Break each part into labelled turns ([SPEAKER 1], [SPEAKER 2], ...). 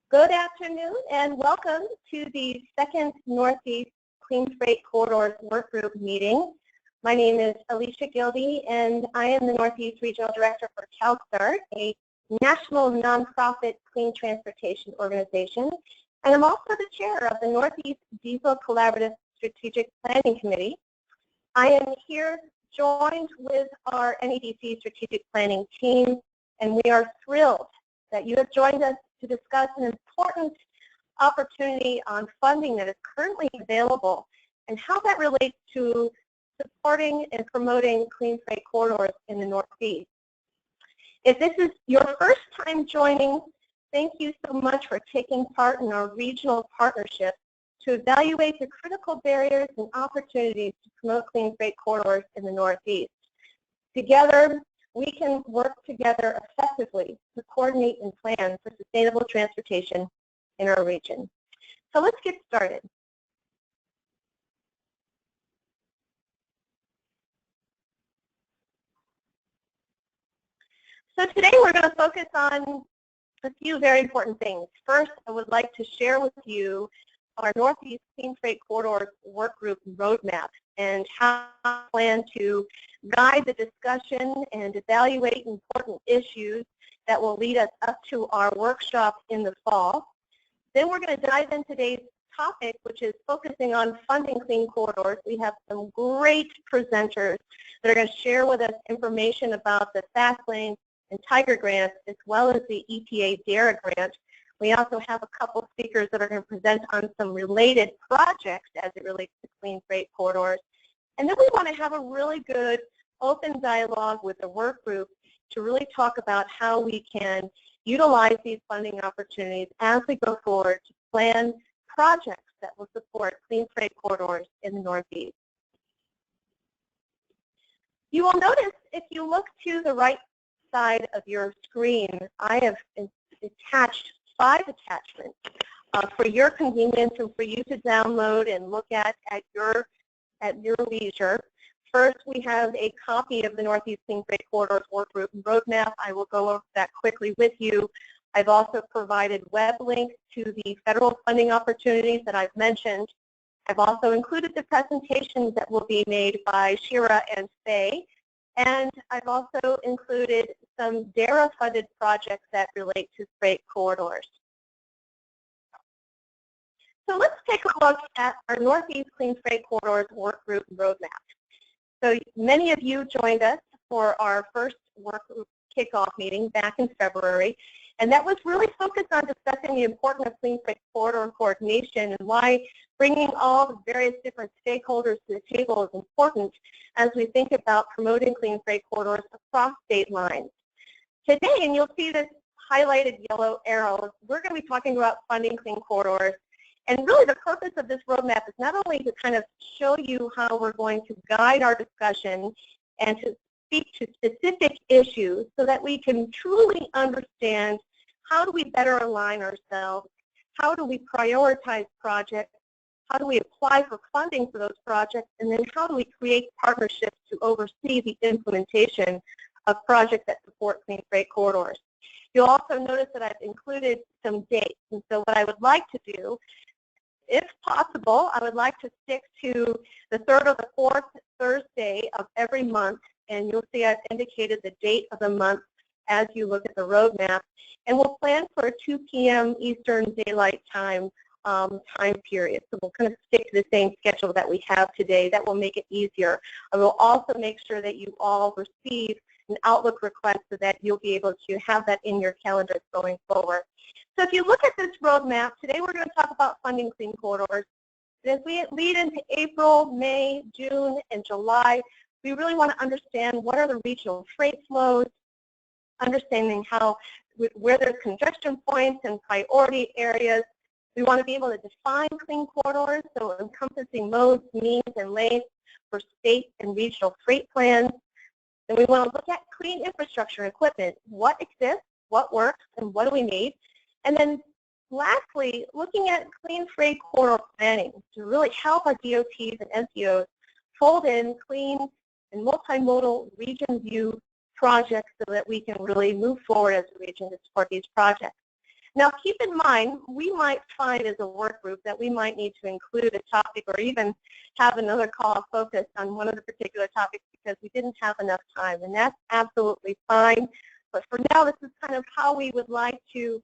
[SPEAKER 1] Good afternoon and welcome to the second Northeast Clean Freight Corridors Workgroup meeting. My name is Alicia Gilby and I am the Northeast Regional Director for CalSTART, a national nonprofit clean transportation organization. And I'm also the chair of the Northeast Diesel Collaborative Strategic Planning Committee. I am here joined with our NEDC Strategic Planning team, and we are thrilled that you have joined us to discuss an important opportunity on funding that is currently available and how that relates to supporting and promoting clean freight corridors in the Northeast. If this is your first time joining, thank you so much for taking part in our regional partnership to evaluate the critical barriers and opportunities to promote clean freight corridors in the Northeast. Together, we can work together effectively to coordinate and plan for sustainable transportation in our region. So let's get started. So today we're going to focus on a few very important things. First, I would like to share with you our Northeast Clean Freight Corridors Workgroup roadmap and how we plan to guide the discussion and evaluate important issues that will lead us up to our workshop in the fall. Then we're going to dive into today's topic, which is focusing on funding clean corridors. We have some great presenters that are going to share with us information about the FASTLANE and Tiger grants, as well as the EPA DERA grant. We also have a couple speakers that are going to present on some related projects as it relates to clean freight corridors. And then we want to have a really good open dialogue with the work group to really talk about how we can utilize these funding opportunities as we go forward to plan projects that will support clean freight corridors in the Northeast. You will notice if you look to the right side of your screen, I have attached 5 attachments for your convenience and for you to download and look at your leisure. First, we have a copy of the Northeast Clean Freight Corridors Workgroup roadmap. I will go over that quickly with you. I've also provided web links to the federal funding opportunities that I've mentioned. I've also included the presentations that will be made by Shira and Faye. And I've also included some DERA-funded projects that relate to freight corridors. So let's take a look at our Northeast Clean Freight Corridors Workgroup roadmap. So many of you joined us for our first workgroup kickoff meeting back in February, and that was really focused on discussing the importance of clean freight corridor coordination and why bringing all the various different stakeholders to the table is important as we think about promoting clean freight corridors across state lines. Today, and you'll see this highlighted yellow arrow, we're going to be talking about funding clean corridors. And really the purpose of this roadmap is not only to kind of show you how we're going to guide our discussion and to speak to specific issues so that we can truly understand how do we better align ourselves, how do we prioritize projects, how do we apply for funding for those projects, and then how do we create partnerships to oversee the implementation of projects that support clean freight corridors. You'll also notice that I've included some dates, and so what I would like to do, if possible, I would like to stick to the 3rd or the 4th Thursday of every month, and you'll see I've indicated the date of the month as you look at the roadmap, and we'll plan for a 2 p.m. Eastern Daylight Time time period. So we'll kind of stick to the same schedule that we have today. That will make it easier. I will also make sure that you all receive an Outlook request so that you'll be able to have that in your calendars going forward. So if you look at this roadmap, today we're going to talk about funding clean corridors. And as we lead into April, May, June, and July, we really want to understand what are the regional freight flows, understanding where there's congestion points and priority areas. We want to be able to define clean corridors, so encompassing modes, means, and lanes for state and regional freight plans. And we want to look at clean infrastructure and equipment. What exists, what works, and what do we need? And then lastly, looking at clean freight corridor planning to really help our DOTs and NCOs fold in clean and multimodal region view projects so that we can really move forward as a region to support these projects. Now, keep in mind, we might find as a work group that we might need to include a topic or even have another call focused on one of the particular topics because we didn't have enough time, and that's absolutely fine. But for now, this is kind of how we would like to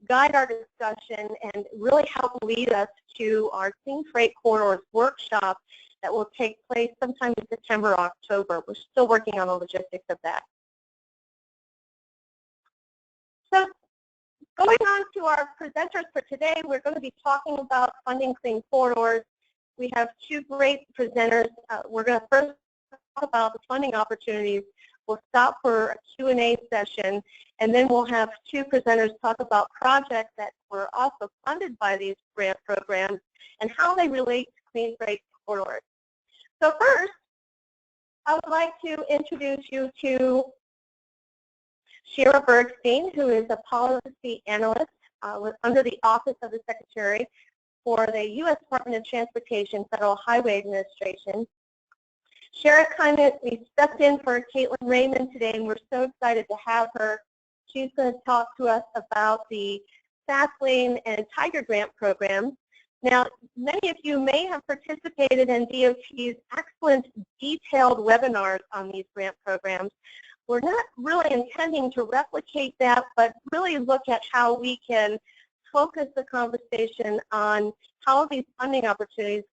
[SPEAKER 1] guide our discussion and really help lead us to our Clean Freight Corridors workshop that will take place sometime in September or October. We're still working on the logistics of that. So going on to our presenters for today, we're going to be talking about funding clean corridors. We have two great presenters. We're going to first talk about the funding opportunities. We'll stop for a Q&A session, and then we'll have two presenters talk about projects that were also funded by these grant programs and how they relate to clean freight corridors. So first, I would like to introduce you to Shira Bergstein, who is a policy analyst under the Office of the Secretary for the U.S. Department of Transportation Federal Highway Administration. Shira kindly stepped in for Caitlin Raymond today, and we're so excited to have her. She's going to talk to us about the FASTLANE and Tiger Grant programs. Now, many of you may have participated in DOT's excellent detailed webinars on these grant programs. We're not really intending to replicate that, but really look at how we can focus the conversation on how these funding opportunities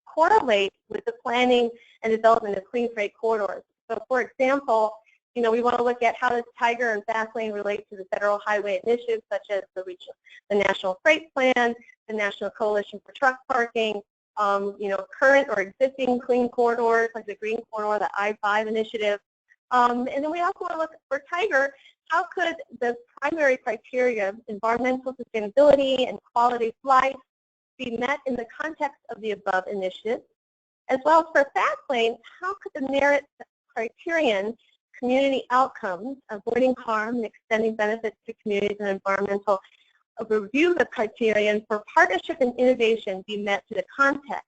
[SPEAKER 1] correlate with the planning and development of clean freight corridors. So, for example, we want to look at how does Tiger and FASTLANE relate to the federal highway initiatives such as the National Freight Plan, the National Coalition for Truck Parking, current or existing clean corridors like the Green Corridor, the I-5 initiative. And then we also want to look for Tiger, how could the primary criteria, environmental sustainability and quality of life, be met in the context of the above initiatives? As well as for FASTLANE, how could the merit criterion, community outcomes, avoiding harm and extending benefits to communities and environmental, review the criterion for partnership and innovation be met to the context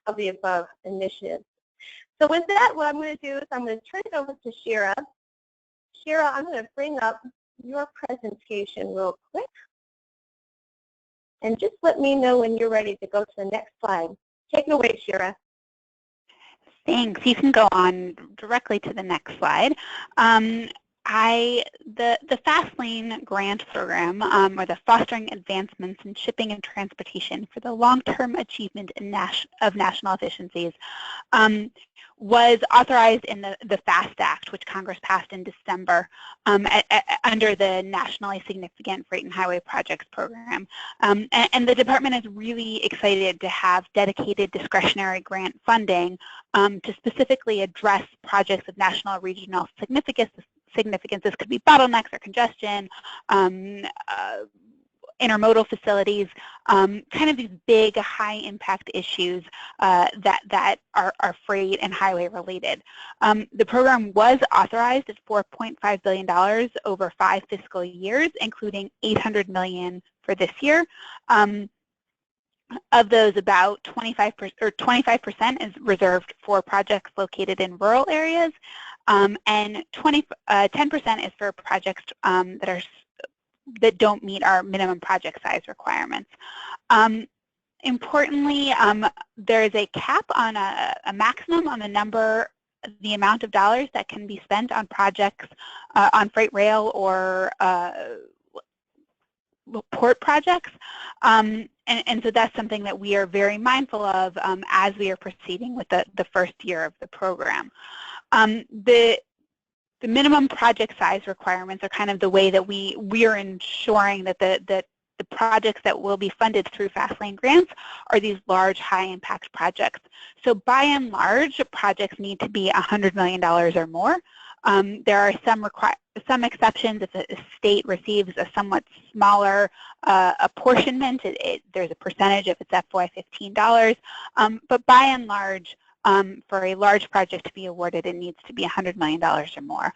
[SPEAKER 1] of the above initiatives? So with that, what I'm going to do is I'm going to turn it over to Shira. Shira, I'm going to bring up your presentation real quick. And just let me know when you're ready to go to the next slide. Take it away, Shira.
[SPEAKER 2] Thanks. You can go on directly to the next slide. The FASTLANE Grant program, or the Fostering Advancements in Shipping and Transportation for the Long-Term Achievement of National Efficiencies, was authorized in the FAST Act, which Congress passed in December under the Nationally Significant Freight and Highway Projects Program. And the department is really excited to have dedicated discretionary grant funding to specifically address projects of national or regional significance. This could be bottlenecks or congestion, intermodal facilities, kind of these big, high-impact issues that are freight and highway related. The program was authorized at $4.5 billion over 5 fiscal years, including $800 million for this year. Of those, about 25% is reserved for projects located in rural areas, and 10% is for projects that don't meet our minimum project size requirements. Importantly, there is a cap on a maximum on the amount of dollars that can be spent on projects on freight rail or port projects. And so that's something that we are very mindful of as we are proceeding with the first year of the program. The minimum project size requirements are kind of the way that we are ensuring that the projects that will be funded through FASTLANE grants are these large, high-impact projects. So by and large, projects need to be $100 million or more. There are some exceptions. If a state receives a somewhat smaller apportionment, there's a percentage if it's FY15 dollars. But by and large, for a large project to be awarded, it needs to be $100 million or more.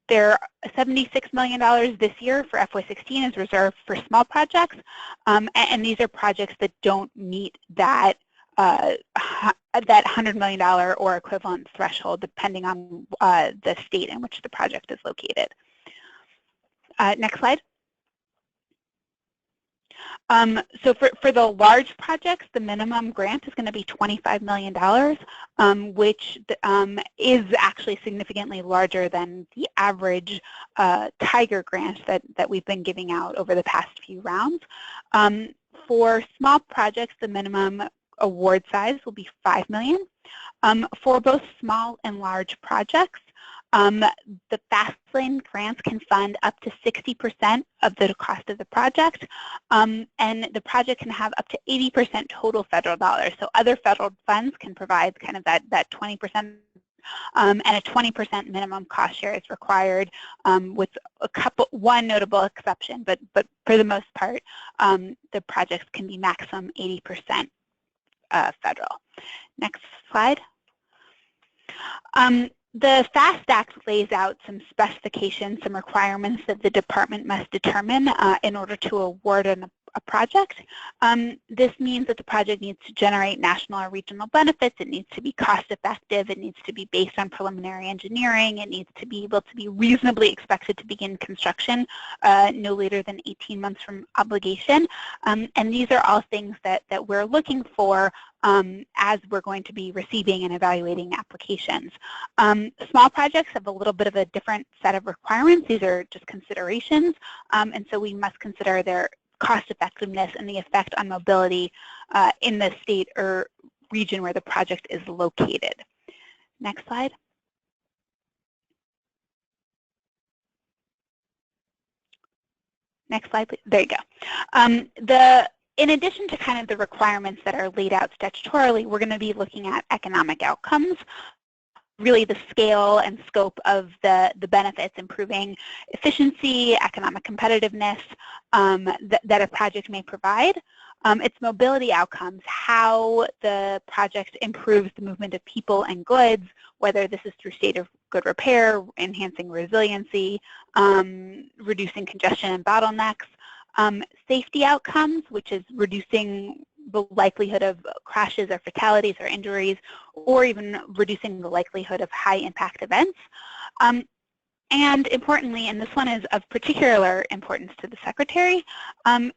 [SPEAKER 2] There are $76 million this year for FY16 is reserved for small projects, and these are projects that don't meet that $100 million or equivalent threshold, depending on the state in which the project is located. Next slide. So for the large projects, the minimum grant is going to be $25 million, which is actually significantly larger than the average Tiger grant that we've been giving out over the past few rounds. For small projects, the minimum award size will be $5 million. For both small and large projects, the FASTLANE grants can fund up to 60% of the cost of the project, and the project can have up to 80% total federal dollars. So other federal funds can provide kind of that 20%, and a 20% minimum cost share is required, with one notable exception, but for the most part, the projects can be maximum 80% federal. Next slide. The FAST Act lays out some specifications, some requirements that the department must determine in order to award a project. This means that the project needs to generate national or regional benefits. It needs to be cost effective. It needs to be based on preliminary engineering. It needs to be able to be reasonably expected to begin construction no later than 18 months from obligation. And these are all things that we're looking for as we're going to be receiving and evaluating applications. Small projects have a little bit of a different set of requirements. These are just considerations, and so we must consider their cost effectiveness and the effect on mobility in the state or region where the project is located. Next slide. Next slide, please. There you go. In addition to kind of the requirements that are laid out statutorily, we're going to be looking at economic outcomes, really the scale and scope of the benefits, improving efficiency, economic competitiveness that a project may provide. Its mobility outcomes, how the project improves the movement of people and goods, whether this is through state of good repair, enhancing resiliency, reducing congestion and bottlenecks. Safety outcomes, which is reducing the likelihood of crashes or fatalities or injuries, or even reducing the likelihood of high-impact events. And importantly, and this one is of particular importance to the Secretary,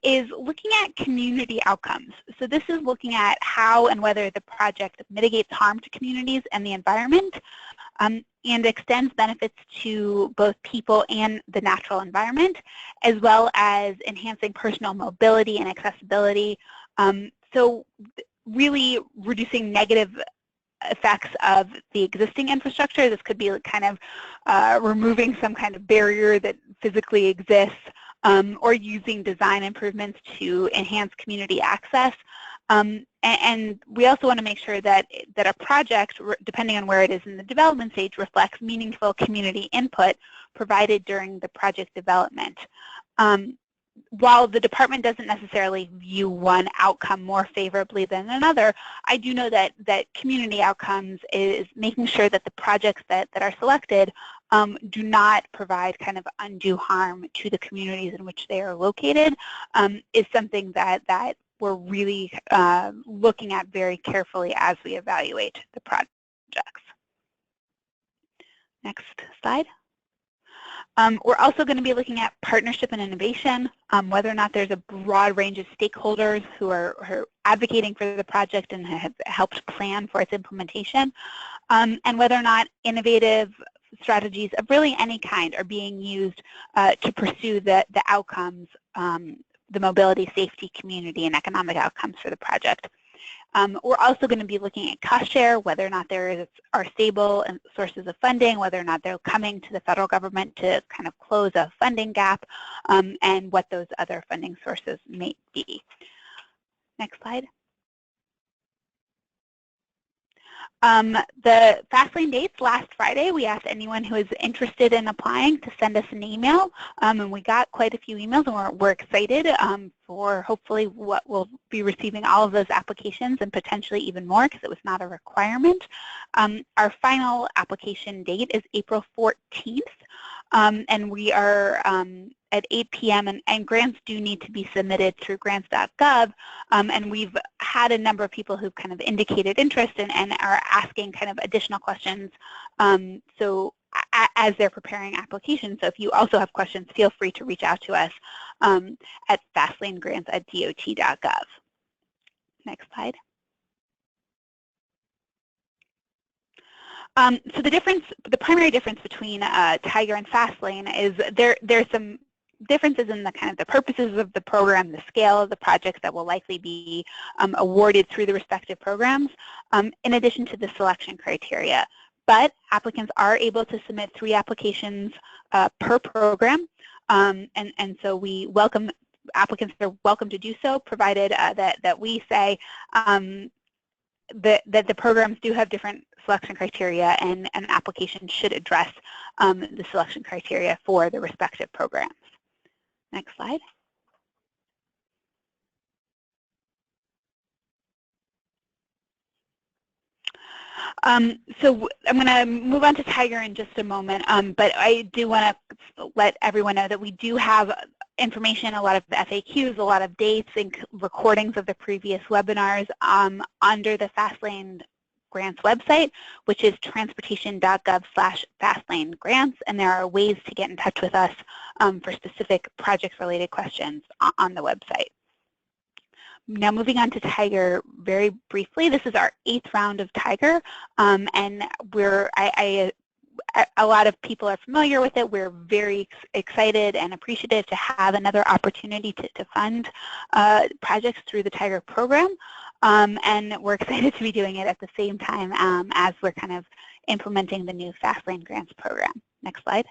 [SPEAKER 2] is looking at community outcomes. So this is looking at how and whether the project mitigates harm to communities and the environment, and extends benefits to both people and the natural environment, as well as enhancing personal mobility and accessibility. So really reducing negative effects of the existing infrastructure. This could be kind of removing some kind of barrier that physically exists, or using design improvements to enhance community access. And we also want to make sure that a project, depending on where it is in the development stage, reflects meaningful community input provided during the project development. While the department doesn't necessarily view one outcome more favorably than another, I do know that community outcomes is making sure that the projects that are selected do not provide kind of undue harm to the communities in which they are located, is something that we're really looking at very carefully as we evaluate the projects. Next slide. We're also going to be looking at partnership and innovation, whether or not there's a broad range of stakeholders who are advocating for the project and have helped plan for its implementation, and whether or not innovative strategies of really any kind are being used to pursue the outcomes, the mobility, safety, community, and economic outcomes for the project. We're also going to be looking at cost share, whether or not there are stable sources of funding, whether or not they're coming to the federal government to kind of close a funding gap, and what those other funding sources may be. Next slide. The FASTLANE dates last Friday. We asked anyone who is interested in applying to send us an email, and we got quite a few emails, and we're excited for hopefully what we'll be receiving all of those applications and potentially even more because it was not a requirement. Our final application date is April 14th, and we are at 8 p.m. and grants do need to be submitted through grants.gov, and we've had a number of people who've kind of indicated interest and are asking kind of additional questions. So as they're preparing applications. So if you also have questions, feel free to reach out to us at fastlanegrants@dot.gov. Next slide. So the primary difference between Tiger and FastLane is there's some differences in the kind of the purposes of the program, the scale of the projects that will likely be awarded through the respective programs, in addition to the selection criteria. But applicants are able to submit 3 applications per program, and so we welcome applicants are welcome to do so, provided that we say that the programs do have different selection criteria, and an application should address the selection criteria for the respective programs. Next slide. So I'm going to move on to Tiger in just a moment, but I do want to let everyone know that we do have information, a lot of FAQs, a lot of dates, and recordings of the previous webinars under the FastLane Grants website, which is transportation.gov/FastLane Grants, and there are ways to get in touch with us for specific project-related questions on the website. Now moving on to Tiger very briefly, this is our 8th round of Tiger, and a lot of people are familiar with it. We're very excited and appreciative to have another opportunity to fund projects through the Tiger program, and we're excited to be doing it at the same time as we're kind of implementing the new FastLane Grants program. Next slide.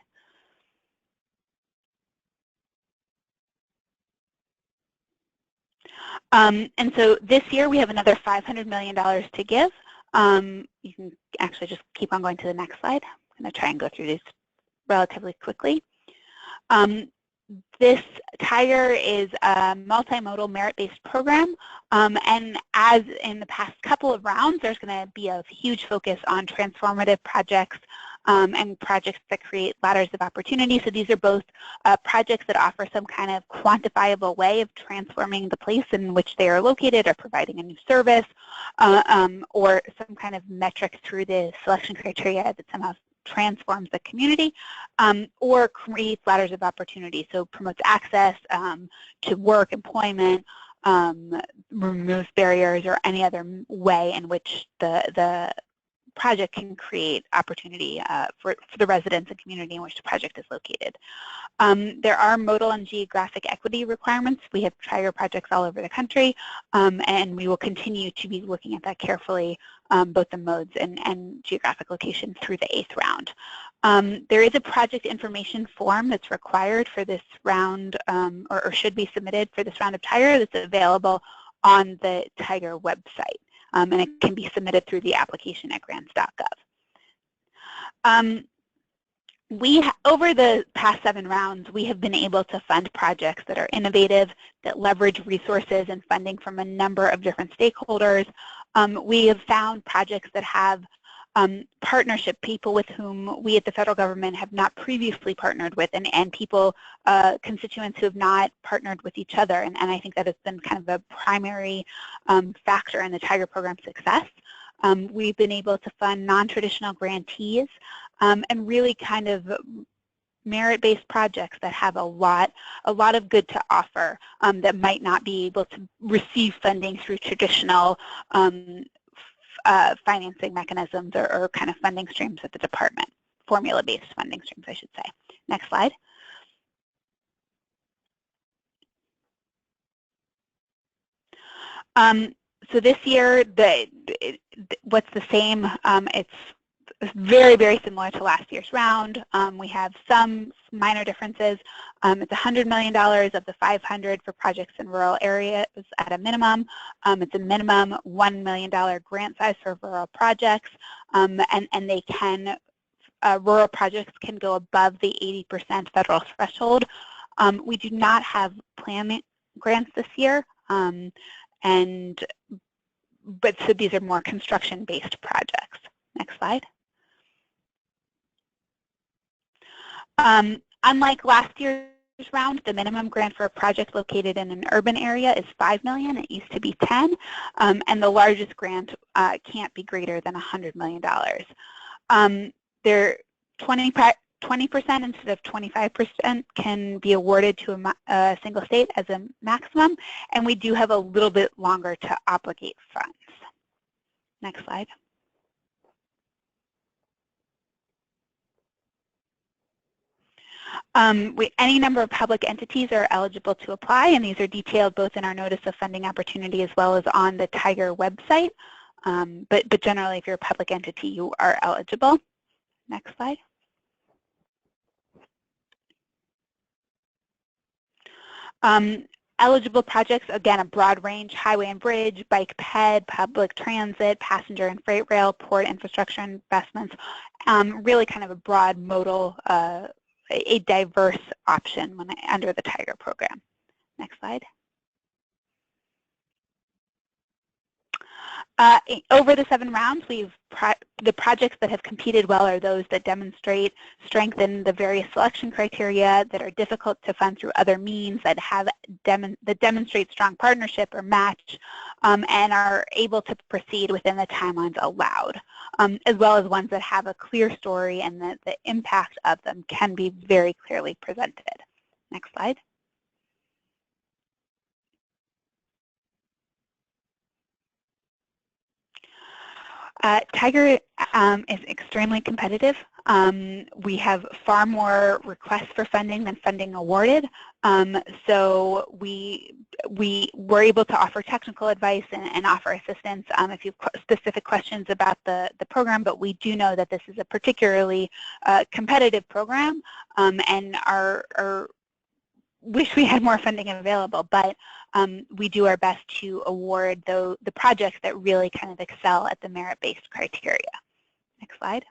[SPEAKER 2] And so this year we have another $500 million to give. You can actually just keep on going to the next slide. I'm going to try and go through these relatively quickly. This Tiger is a multimodal merit-based program, and as in the past couple of rounds, there's going to be a huge focus on transformative projects and projects that create ladders of opportunity. So these are both projects that offer some kind of quantifiable way of transforming the place in which they are located, or providing a new service, or some kind of metric through the selection criteria that somehow transforms the community, or creates ladders of opportunity, so promotes access to work, employment, removes barriers, or any other way in which the project can create opportunity for the residents and community in which the project is located. There are modal and geographic equity requirements. We have Tiger projects all over the country, and we will continue to be looking at that carefully, both the modes and geographic location through the 8th round. There is a project information form that's required for this round, or should be submitted for this round of Tiger, that's available on the Tiger website. And it can be submitted through the application at grants.gov. Over the past 7 rounds, we have been able to fund projects that are innovative, that leverage resources and funding from a number of different stakeholders. We have found projects that have partnership, people with whom we at the federal government have not previously partnered with, and people, constituents who have not partnered with each other. And I think that has been kind of a primary factor in the Tiger program success. We've been able to fund non-traditional grantees and really kind of merit-based projects that have a lot of good to offer that might not be able to receive funding through traditional financing mechanisms or kind of funding streams at the department, formula-based funding streams, I should say. Next slide. So this year, what's the same? It's very, very similar to last year's round. We have some minor differences. It's $100 million of the $500 for projects in rural areas at a minimum. It's a minimum $1 million grant size for rural projects, and they can, rural projects can go above the 80% federal threshold. We do not have plan grants this year, but so these are more construction-based projects. Next slide. Unlike last year's round, the minimum grant for a project located in an urban area is $5 million. It used to be 10, and the largest grant can't be greater than $100 million. 20% instead of 25% can be awarded to a single state as a maximum, and we do have a little bit longer to obligate funds. Next slide. Any number of public entities are eligible to apply, and these are detailed both in our Notice of Funding Opportunity as well as on the Tiger website. But generally, if you're a public entity, you are eligible. Next slide. Eligible projects, again, a broad range: highway and bridge, bike ped, public transit, passenger and freight rail, port infrastructure investments, really kind of a broad modal, a diverse option under the Tiger program. Next slide. Over the 7 rounds, the projects that have competed well are those that demonstrate strength in the various selection criteria, that are difficult to fund through other means, that demonstrate strong partnership or match, and are able to proceed within the timelines allowed, as well as ones that have a clear story and that the impact of them can be very clearly presented. Next slide. Tiger is extremely competitive. We have far more requests for funding than funding awarded. So we're able to offer technical advice and offer assistance if you have specific questions about the program, but we do know that this is a particularly competitive program, and wish we had more funding available, but we do our best to award the projects that really kind of excel at the merit-based criteria. Next slide.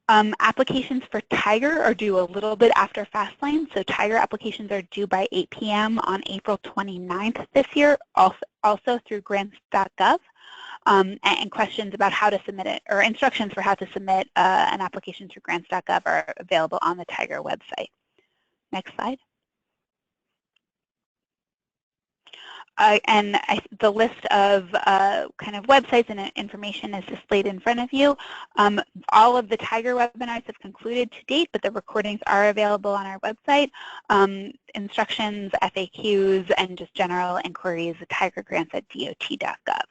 [SPEAKER 2] Applications for Tiger are due a little bit after FASTLANE, so Tiger applications are due by 8 p.m. on April 29th this year, also through grants.gov. And questions about how to submit it, or instructions for how to submit an application through grants.gov are available on the Tiger website. Next slide. The list of kind of websites and information is displayed in front of you. All of the Tiger webinars have concluded to date, but the recordings are available on our website. Instructions, FAQs, and just general inquiries, the Tiger grants at dot.gov.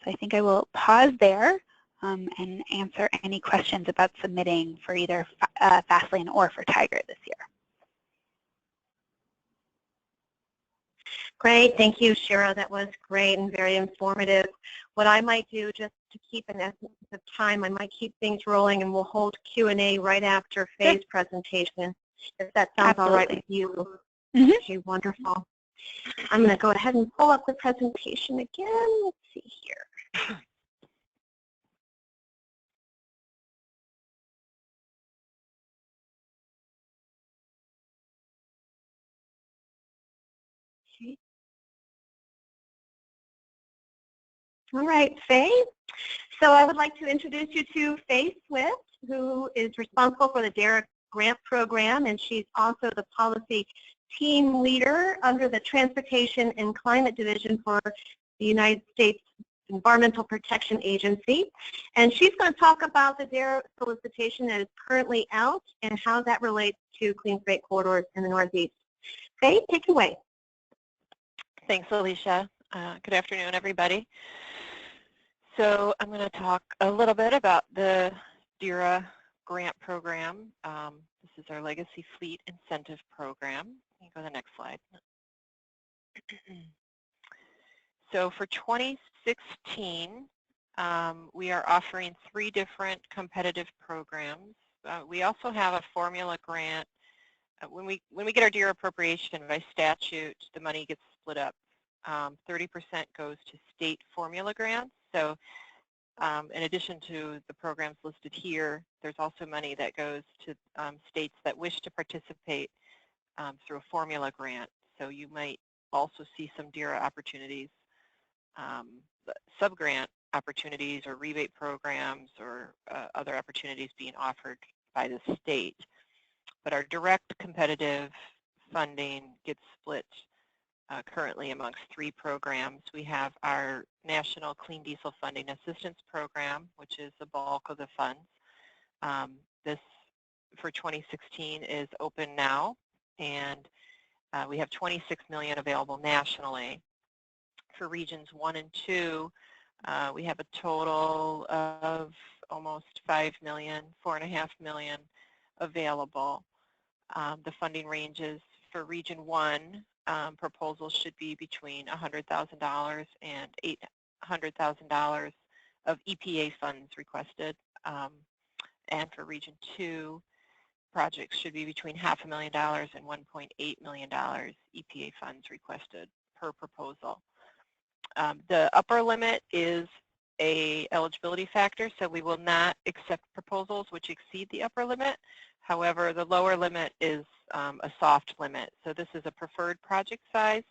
[SPEAKER 2] So I think I will pause there and answer any questions about submitting for either FASTLANE or for Tiger this year.
[SPEAKER 1] Great, thank you, Shira. That was great and very informative. What I might do, just to keep an essence of time, I might keep things rolling, and we'll hold Q&A right after Faye's presentation, if that sounds all right with you. Mm-hmm. Okay, wonderful. I'm going to go ahead and pull up the presentation again. Let's see here. Okay. All right, Faye. So I would like to introduce you to Faye Swift, who is responsible for the DERA grant program, and she's also the policy team leader under the Transportation and Climate Division for the United States Environmental Protection Agency. And she's going to talk about the DERA solicitation that is currently out and how that relates to clean freight corridors in the Northeast. Faye, take it away.
[SPEAKER 3] Thanks, Alicia. Good afternoon, everybody. So I'm going to talk a little bit about the DERA grant program. This is our Legacy Fleet Incentive Program. You can go to the next slide. So for 2016, we are offering 3 different competitive programs. We also have a formula grant. When we get our DERA appropriation by statute, the money gets split up. 30% goes to state formula grants. So in addition to the programs listed here, there's also money that goes to states that wish to participate through a formula grant. So you might also see some DERA opportunities, sub-grant opportunities or rebate programs or other opportunities being offered by the state. But our direct competitive funding gets split currently amongst 3 programs. We have our National Clean Diesel Funding Assistance Program, which is the bulk of the funds. This for 2016 is open now, and we have $26 million available nationally. For regions 1 and 2, we have a total of almost $5 million, $4.5 million available. The funding ranges for Region 1, proposals should be between $100,000 and $800,000 of EPA funds requested. And for Region 2, projects should be between $500,000 and $1.8 million EPA funds requested per proposal. The upper limit is a eligibility factor, so we will not accept proposals which exceed the upper limit. However, the lower limit is a soft limit. So this is a preferred project size,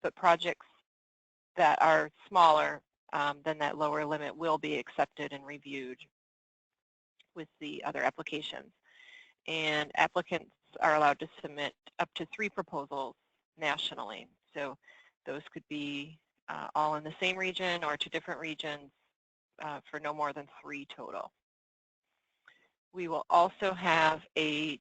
[SPEAKER 3] but projects that are smaller than that lower limit will be accepted and reviewed with the other applications. And applicants are allowed to submit up to 3 proposals nationally. So those could be all in the same region or to different regions for no more than 3 total. We will also have a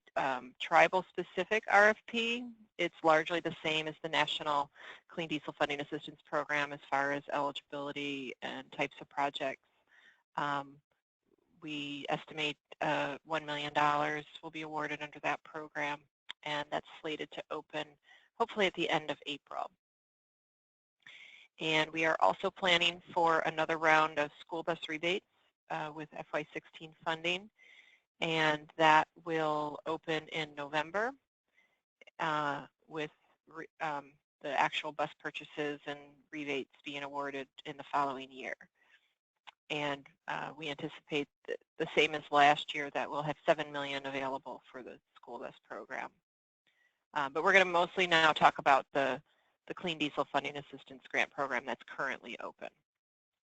[SPEAKER 3] tribal-specific RFP. It's largely the same as the National Clean Diesel Funding Assistance Program as far as eligibility and types of projects. We estimate $1 million will be awarded under that program, and that's slated to open hopefully at the end of April. And we are also planning for another round of school bus rebates with FY16 funding, and that will open in November with the actual bus purchases and rebates being awarded in the following year. And we anticipate the same as last year, that we'll have $7 million available for the school bus program. But we're going to mostly now talk about the Clean Diesel Funding Assistance Grant Program that's currently open.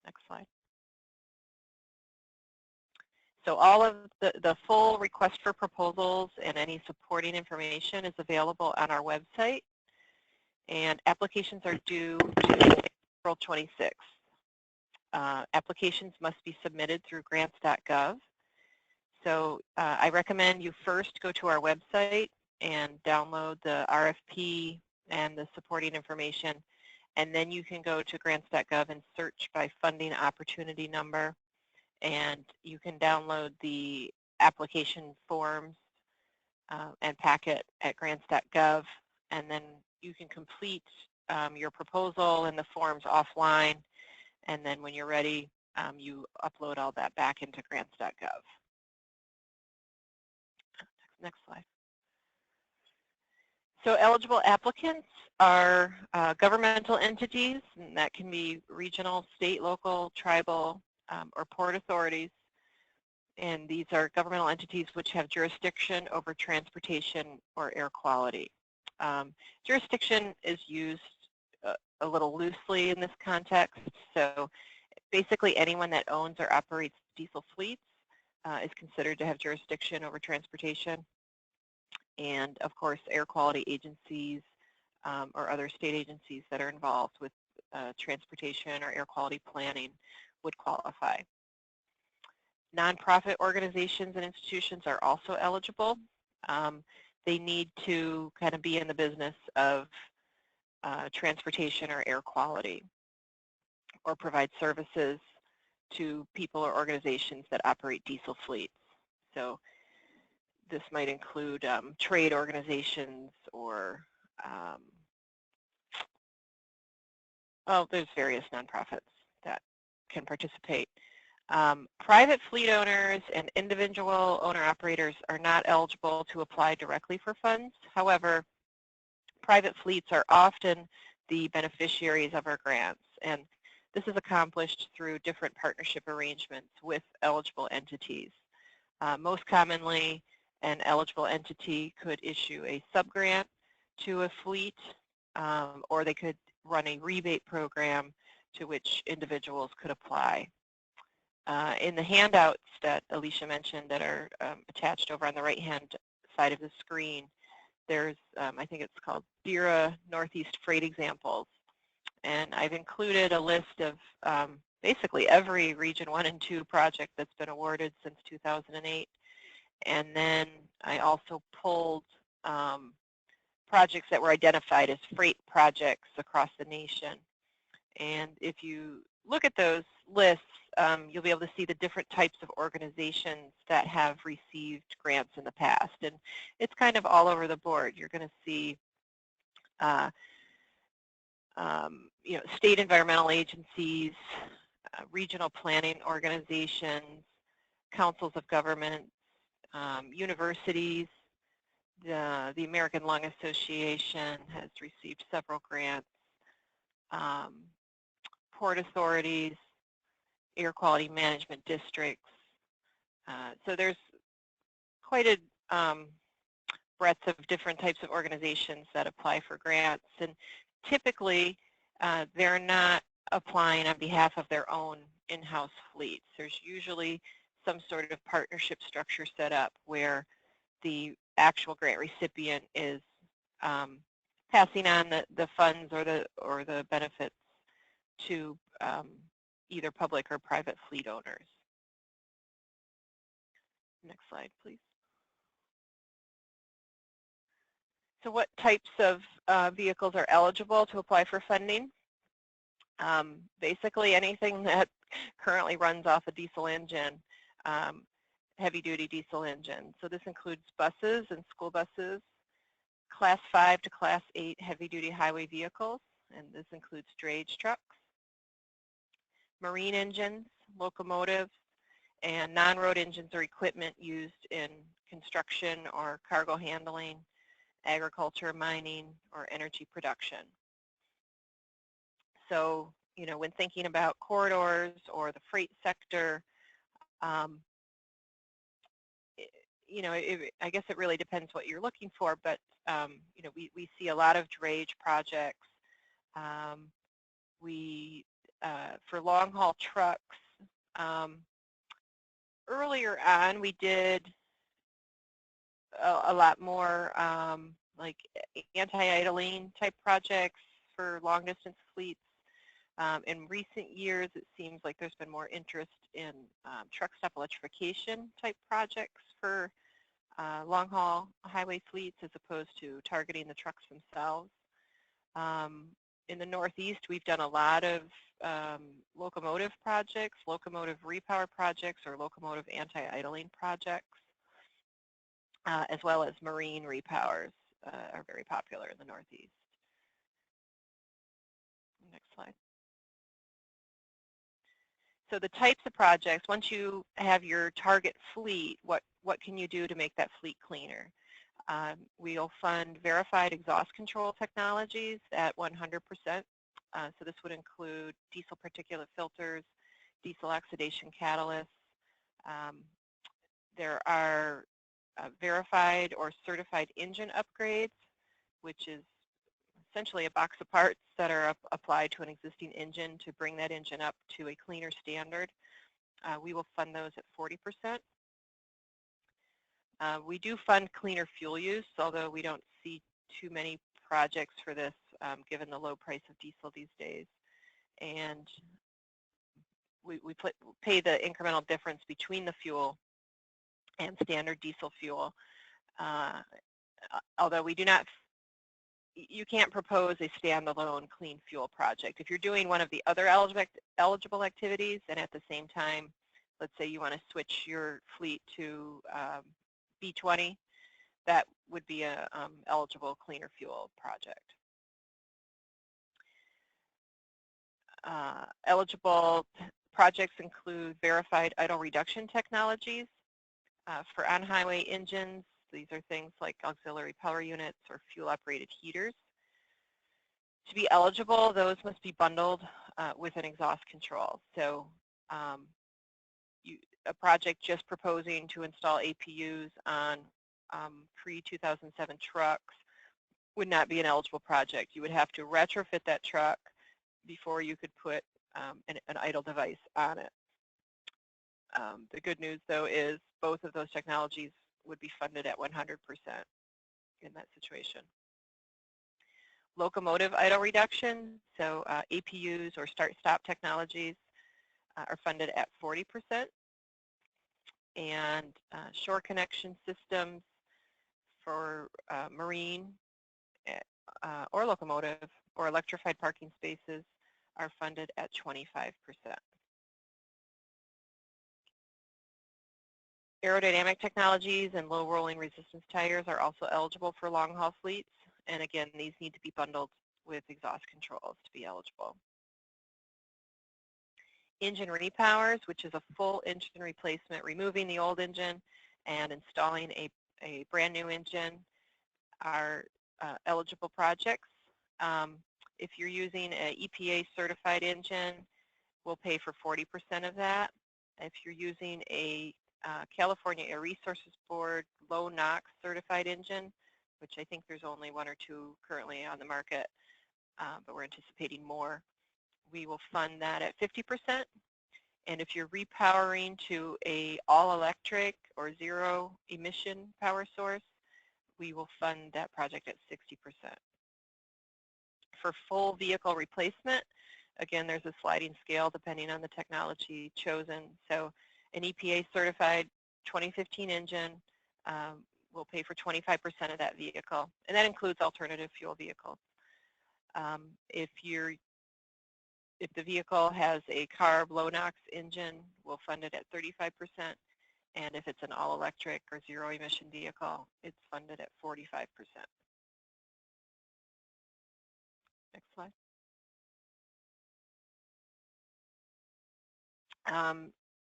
[SPEAKER 3] Next slide. So all of the full request for proposals and any supporting information is available on our website, and applications are due to April 26th. Applications must be submitted through grants.gov. So I recommend you first go to our website and download the RFP and the supporting information, and then you can go to grants.gov and search by funding opportunity number, and you can download the application forms and packet at grants.gov, and then you can complete your proposal and the forms offline, and then when you're ready, you upload all that back into grants.gov. Next slide. So eligible applicants are governmental entities, and that can be regional, state, local, tribal, or port authorities. And these are governmental entities which have jurisdiction over transportation or air quality. Jurisdiction is used a little loosely in this context. So basically anyone that owns or operates diesel fleets is considered to have jurisdiction over transportation. And of course, air quality agencies or other state agencies that are involved with transportation or air quality planning would qualify. Nonprofit organizations and institutions are also eligible. They need to kind of be in the business of transportation or air quality, or provide services to people or organizations that operate diesel fleets. So this might include trade organizations or, well, there's various nonprofits that can participate. Private fleet owners and individual owner-operators are not eligible to apply directly for funds. However, private fleets are often the beneficiaries of our grants, and this is accomplished through different partnership arrangements with eligible entities. Most commonly, an eligible entity could issue a subgrant to a fleet, or they could run a rebate program to which individuals could apply. In the handouts that Alicia mentioned that are attached over on the right-hand side of the screen, there's, I think it's called DERA Northeast Freight Examples. And I've included a list of basically every Region 1 and 2 project that's been awarded since 2008. And then I also pulled projects that were identified as freight projects across the nation. And if you look at those lists, you'll be able to see the different types of organizations that have received grants in the past. And it's kind of all over the board. You're going to see state environmental agencies, regional planning organizations, councils of government, universities. The American Lung Association has received several grants, port authorities, air quality management districts. So there's quite a breadth of different types of organizations that apply for grants, and typically they're not applying on behalf of their own in-house fleets. There's usually some sort of partnership structure set up where the actual grant recipient is passing on the funds or the benefits to either public or private fleet owners. Next slide, please. So what types of vehicles are eligible to apply for funding? Basically anything that currently runs off a diesel engine, heavy-duty diesel engine. So this includes buses and school buses, Class 5 to Class 8 heavy-duty highway vehicles, and this includes drayage trucks, marine engines, locomotives, and non-road engines or equipment used in construction or cargo handling, agriculture, mining, or energy production. So, when thinking about corridors or the freight sector, I guess it really depends what you're looking for, but we see a lot of drayage projects. For long haul trucks, earlier on we did a lot more like anti-idling type projects for long distance fleets. In recent years, it seems like there's been more interest in truck stop electrification type projects for long-haul highway fleets as opposed to targeting the trucks themselves. In the Northeast, we've done a lot of locomotive projects, locomotive repower projects, or locomotive anti-idling projects, as well as marine repowers are very popular in the Northeast. Next slide. So the types of projects, once you have your target fleet, what can you do to make that fleet cleaner? We'll fund verified exhaust control technologies at 100%. So this would include diesel particulate filters, diesel oxidation catalysts. There are verified or certified engine upgrades, which is essentially a box of parts that are applied to an existing engine to bring that engine up to a cleaner standard. We will fund those at 40%. We do fund cleaner fuel use, although we don't see too many projects for this given the low price of diesel these days. And we pay the incremental difference between the fuel and standard diesel fuel. Although we do not, you can't propose a standalone clean fuel project. If you're doing one of the other eligible activities and at the same time, let's say you want to switch your fleet to B20, that would be a eligible cleaner fuel project. Eligible projects include verified idle reduction technologies for on-highway engines. These are things like auxiliary power units or fuel-operated heaters. To be eligible, those must be bundled with an exhaust control. So a project just proposing to install APUs on pre-2007 trucks would not be an eligible project. You would have to retrofit that truck before you could put an idle device on it. The good news, though, is both of those technologies would be funded at 100%. in that situation. Locomotive idle reduction, so APUs or start-stop technologies are funded at 40%. And shore connection systems for marine or locomotive or electrified parking spaces are funded at 25%. Aerodynamic technologies and low rolling resistance tires are also eligible for long-haul fleets. And again, these need to be bundled with exhaust controls to be eligible. Engine repowers, which is a full engine replacement, removing the old engine and installing a brand new engine, are eligible projects. If you're using an EPA certified engine, we'll pay for 40% of that. If you're using a California Air Resources Board low NOx certified engine, which I think there's only 1 or 2 currently on the market, but we're anticipating more, we will fund that at 50%. And if you're repowering to a all-electric or zero emission power source, we will fund that project at 60%. For full vehicle replacement, again, there's a sliding scale depending on the technology chosen. So an EPA certified 2015 engine will pay for 25% of that vehicle, and that includes alternative fuel vehicles. If the vehicle has a CARB low NOx engine, we'll fund it at 35%, and if it's an all-electric or zero-emission vehicle, it's funded at 45%. Next slide.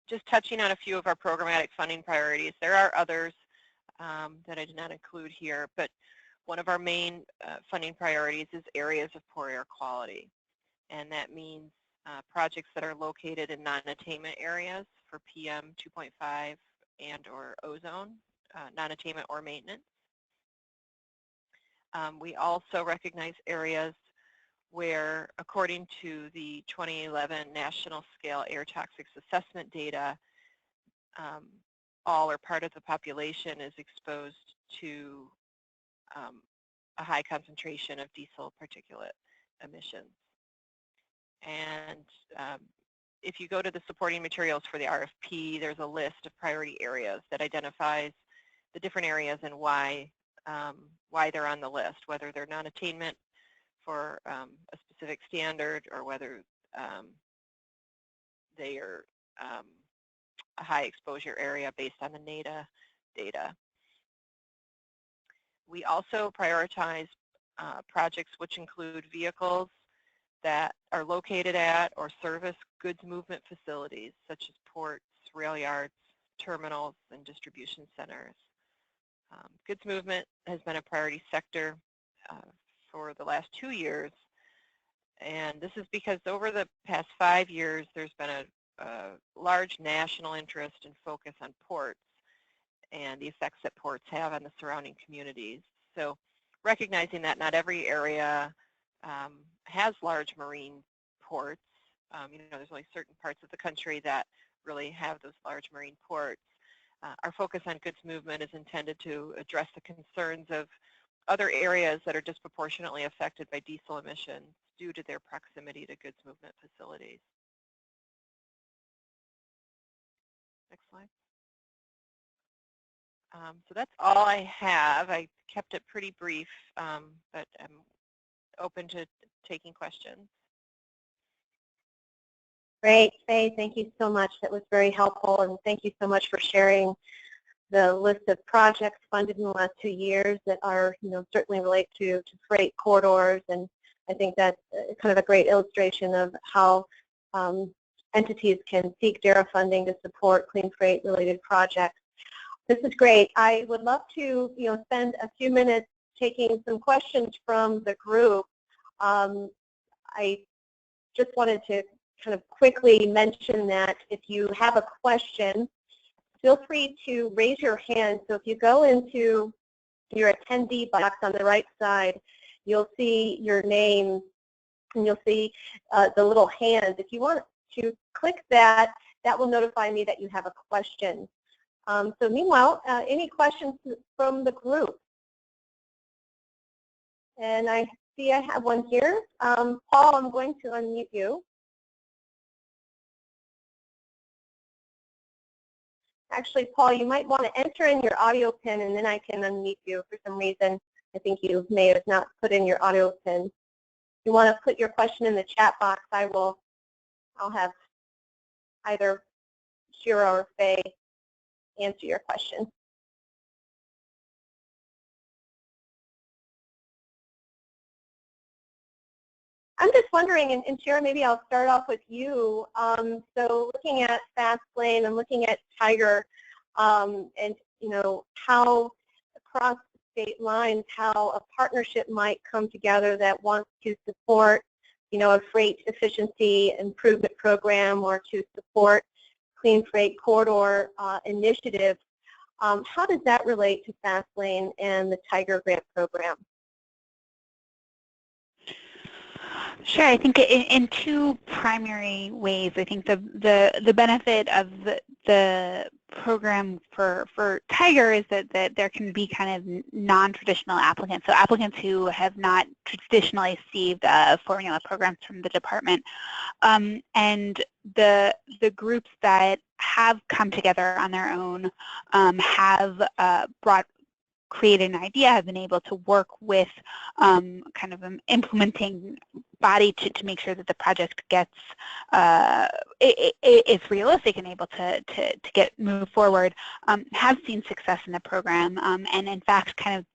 [SPEAKER 3] Just touching on a few of our programmatic funding priorities. There are others that I did not include here, but one of our main funding priorities is areas of poor air quality. And that means projects that are located in non-attainment areas for PM 2.5 and or ozone, non-attainment or maintenance. We also recognize areas where, according to the 2011 National Scale Air Toxics Assessment data, all or part of the population is exposed to a high concentration of diesel particulate emissions. And if you go to the supporting materials for the RFP, there's a list of priority areas that identifies the different areas and why they're on the list, whether they're non-attainment for a specific standard or whether they are a high exposure area based on the NADA data. We also prioritize projects which include vehicles that are located at or service goods movement facilities such as ports, rail yards, terminals, and distribution centers. Goods movement has been a priority sector for the last 2 years, and this is because over the past 5 years there's been a large national interest and focus on ports and the effects that ports have on the surrounding communities. So recognizing that not every area has large marine ports, there's only certain parts of the country that really have those large marine ports. Our focus on goods movement is intended to address the concerns of other areas that are disproportionately affected by diesel emissions due to their proximity to goods movement facilities. Next slide. So that's all I have. I kept it pretty brief, but I'm open to taking questions.
[SPEAKER 1] Great, Faye, thank you so much. That was very helpful, and thank you so much for sharing the list of projects funded in the last 2 years that are, certainly relate to freight corridors, and I think that's kind of a great illustration of how entities can seek DERA funding to support clean freight related projects. This is great. I would love to, spend a few minutes taking some questions from the group. I just wanted to kind of quickly mention that if you have a question, feel free to raise your hand. So if you go into your attendee box on the right side, you'll see your name and you'll see the little hand. If you want to click that, that will notify me that you have a question. So meanwhile, any questions from the group? And I see I have one here. Paul, I'm going to unmute you. Actually, Paul, you might want to enter in your audio pin, and then I can unmute you. For some reason, I think you may have not put in your audio pin. If you want to put your question in the chat box, I'll have either Shira or Faye answer your question. I'm just wondering, and Shira, maybe I'll start off with you. So looking at FASTLANE and looking at Tiger, and how across state lines, how a partnership might come together that wants to support, a freight efficiency improvement program or to support clean freight corridor initiatives. How does that relate to FASTLANE and the Tiger Grant program?
[SPEAKER 2] Sure. I think in two primary ways. I think the benefit of the program for Tiger is that there can be kind of non-traditional applicants, so applicants who have not traditionally received formula programs from the department, and the groups that have come together on their own have created an idea, have been able to work with kind of an implementing body to make sure that the project gets is realistic and able to move forward, have seen success in the program, and in fact kind of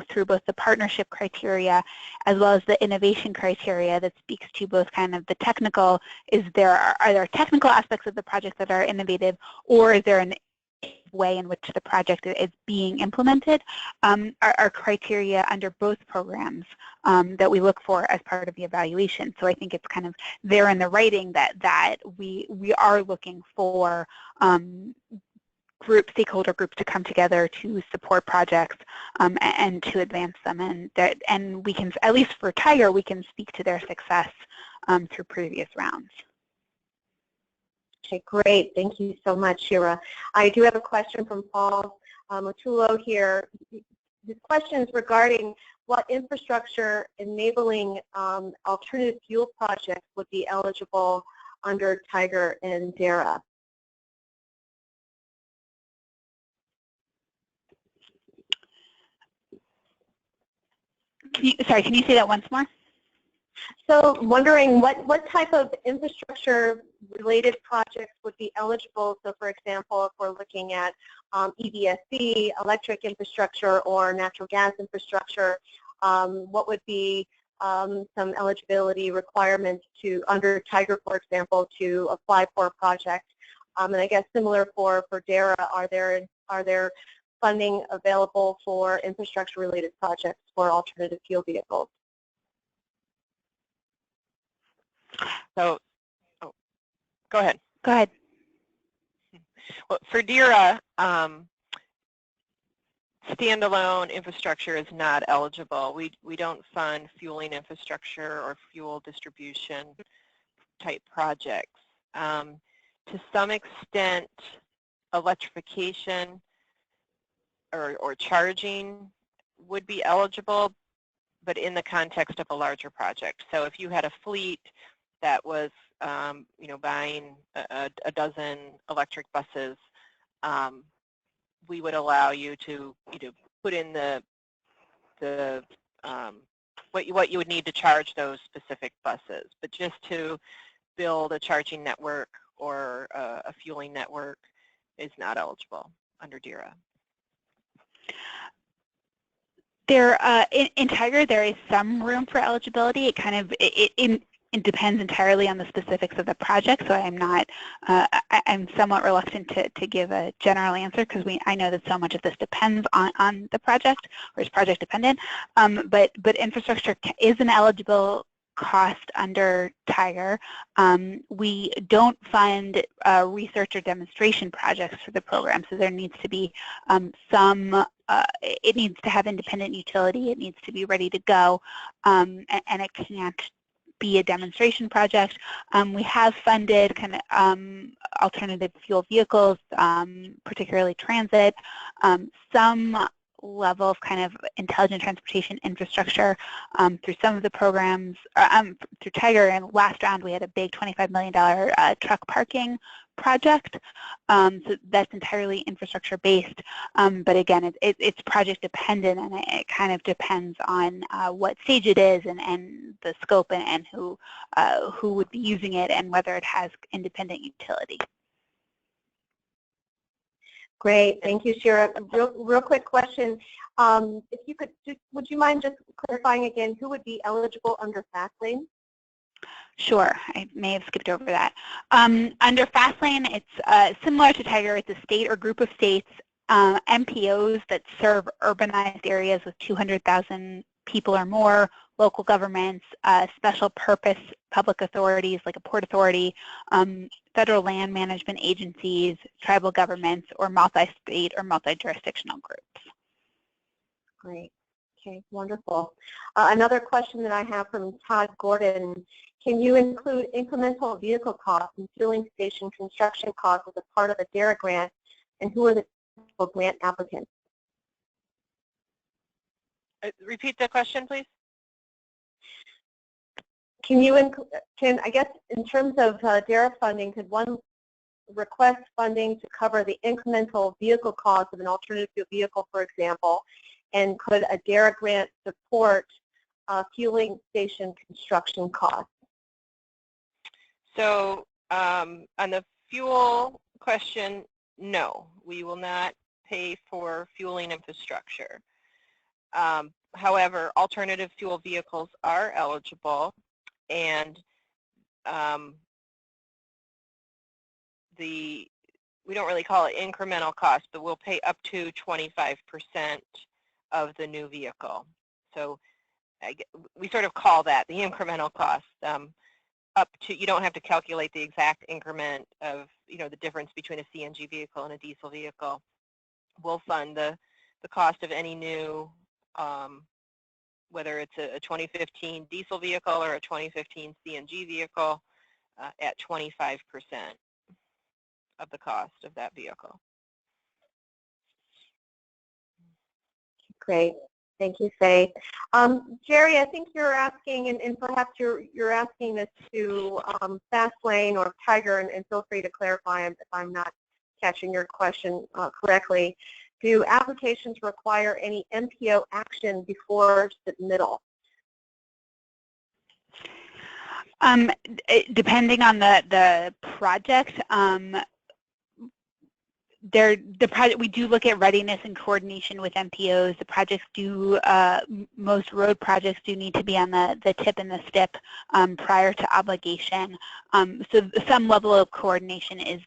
[SPEAKER 2] through both the partnership criteria as well as the innovation criteria that speaks to both kind of the technical, are there technical aspects of the project that are innovative, or is there an way in which the project is being implemented, are criteria under both programs that we look for as part of the evaluation. So I think it's kind of there in the writing that we are looking for stakeholder groups to come together to support projects and to advance them, and we can, at least for Tiger, we can speak to their success through previous rounds.
[SPEAKER 1] Okay, great. Thank you so much, Shira. I do have a question from Paul Motullo here. This question is regarding what infrastructure enabling alternative fuel projects would be eligible under Tiger and DERA.
[SPEAKER 2] Can you say that once more?
[SPEAKER 1] So wondering what type of infrastructure related projects would be eligible. So for example, if we're looking at EVSE, electric infrastructure, or natural gas infrastructure, what would be some eligibility requirements under Tiger, for example, to apply for a project? And I guess similar for DERA, are there funding available for infrastructure related projects for alternative fuel vehicles?
[SPEAKER 3] So, go ahead.
[SPEAKER 2] Go ahead.
[SPEAKER 3] Well, for DERA, standalone infrastructure is not eligible. We don't fund fueling infrastructure or fuel distribution type projects. To some extent, electrification or charging would be eligible, but in the context of a larger project. So if you had a fleet that was, buying a dozen electric buses, we would allow you to, put in what you would need to charge those specific buses. But just to build a charging network or a fueling network is not eligible under DERA.
[SPEAKER 2] In Tiger, there is some room for eligibility. It kind of it depends entirely on the specifics of the project. So I'm somewhat reluctant to give a general answer because I know that so much of this depends on the project or is project dependent. But infrastructure is an eligible cost under Tiger. We don't fund research or demonstration projects for the program, so there needs to be it needs to have independent utility, it needs to be ready to go, and it can't be a demonstration project. We have funded kind of alternative fuel vehicles, particularly transit. Some level of kind of intelligent transportation infrastructure through some of the programs, through Tiger, and last round we had a big $25 million truck parking project. So that's entirely infrastructure based, but again, it's project dependent, and it kind of depends on what stage it is and the scope and who would be using it and whether it has independent utility.
[SPEAKER 1] Great, thank you, Shira. Real quick question. If you could, would you mind just clarifying again who would be eligible under FASTLANE?
[SPEAKER 2] Sure, I may have skipped over that. Under FASTLANE, it's similar to Tiger. It's a state or group of states, MPOs that serve urbanized areas with 200,000 people or more, local governments, special purpose public authorities like a port authority, federal land management agencies, tribal governments, or multi-state or multi-jurisdictional groups.
[SPEAKER 1] Great. Okay, wonderful. Another question that I have from Todd Gordon. Can you include incremental vehicle costs and fueling station construction costs as a part of the DERA grant, and who are the grant applicants?
[SPEAKER 3] Repeat the question, please.
[SPEAKER 1] Can you, I guess, in terms of DERA funding, could one request funding to cover the incremental vehicle costs of an alternative fuel vehicle, for example, and could a DERA grant support fueling station construction costs?
[SPEAKER 3] So on the fuel question, no, we will not pay for fueling infrastructure. However, alternative fuel vehicles are eligible, and we don't really call it incremental cost, but we'll pay up to 25% of the new vehicle. So we sort of call that the incremental cost. Up to, you don't have to calculate the exact increment of, the difference between a CNG vehicle and a diesel vehicle. We'll fund the cost of any new, whether it's a 2015 diesel vehicle or a 2015 CNG vehicle, at 25% of the cost of that vehicle.
[SPEAKER 1] Great. Thank you, Faye. Jerry, I think you're asking, and perhaps you're asking this to FASTLANE or Tiger, and feel free to clarify if I'm not catching your question correctly. Do applications require any MPO action before submittal?
[SPEAKER 2] Depending on the project, we do look at readiness and coordination with MPOs. The projects do, most road projects do need to be on the tip and the STIP prior to obligation. So some level of coordination is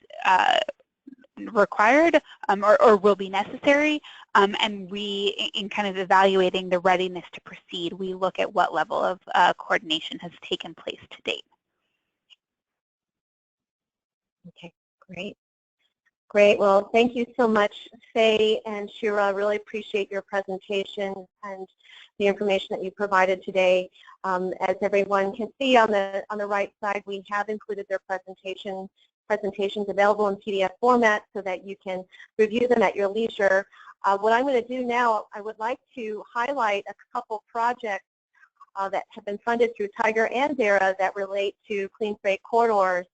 [SPEAKER 2] required or will be necessary, and we, in kind of evaluating the readiness to proceed, we look at what level of coordination has taken place to date.
[SPEAKER 1] Okay, great. Great. Well, thank you so much, Faye and Shira. Really appreciate your presentation and the information that you provided today. As everyone can see on the right side, we have included their presentations available in PDF format so that you can review them at your leisure. What I'm going to do now, I would like to highlight a couple projects that have been funded through Tiger and DERA that relate to clean freight corridors.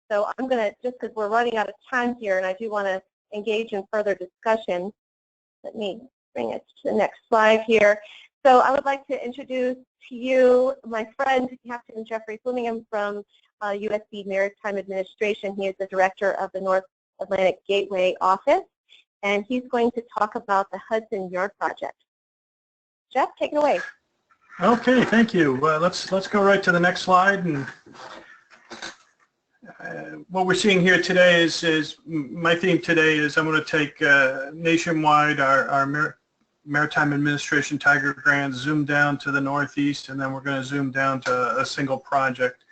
[SPEAKER 1] So I'm going to, just because we're running out of time here and I do want to engage in further discussion, let me bring it to the next slide here. So I would like to introduce to you my friend, Captain Jeffrey Flumignan from USD Maritime Administration. He is the director of the North Atlantic Gateway Office, and he's going to talk about the Hudson Yard project. Jeff, take it away.
[SPEAKER 4] Okay, thank you. Let's go right to the next slide. And what we're seeing here today is my theme today is I'm going to take nationwide our Maritime Administration Tiger Grant, zoom down to the northeast, and then we're going to zoom down to a single project.